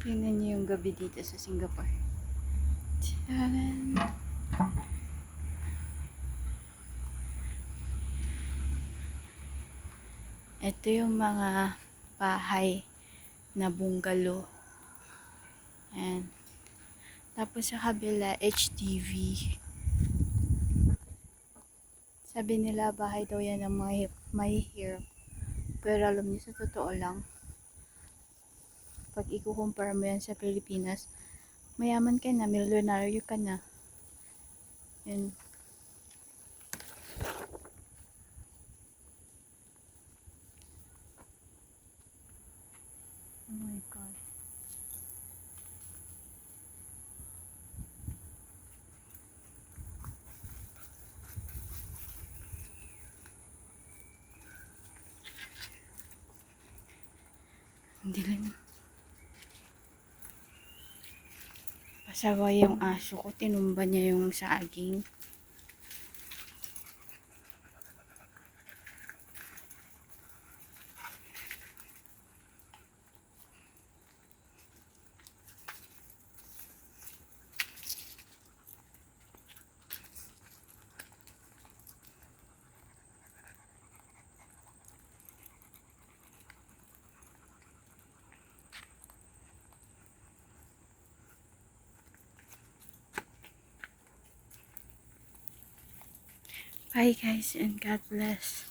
Tingnan niyo yung gabi dito sa Singapore. Tiyan. Ito yung mga bahay na bungalow. Ayan. Tapos sa kabila, HDV. Sabi nila bahay daw yan ng may hirap. Pero alam niyo sa totoo lang, pag ikukumpara mo yan sa Pilipinas, mayaman ka na, milyonaryo ka na. Yan. Oh my God. Hindi lang. Pasaway yung aso ko, tinumba niya yung saging. Bye guys and God bless.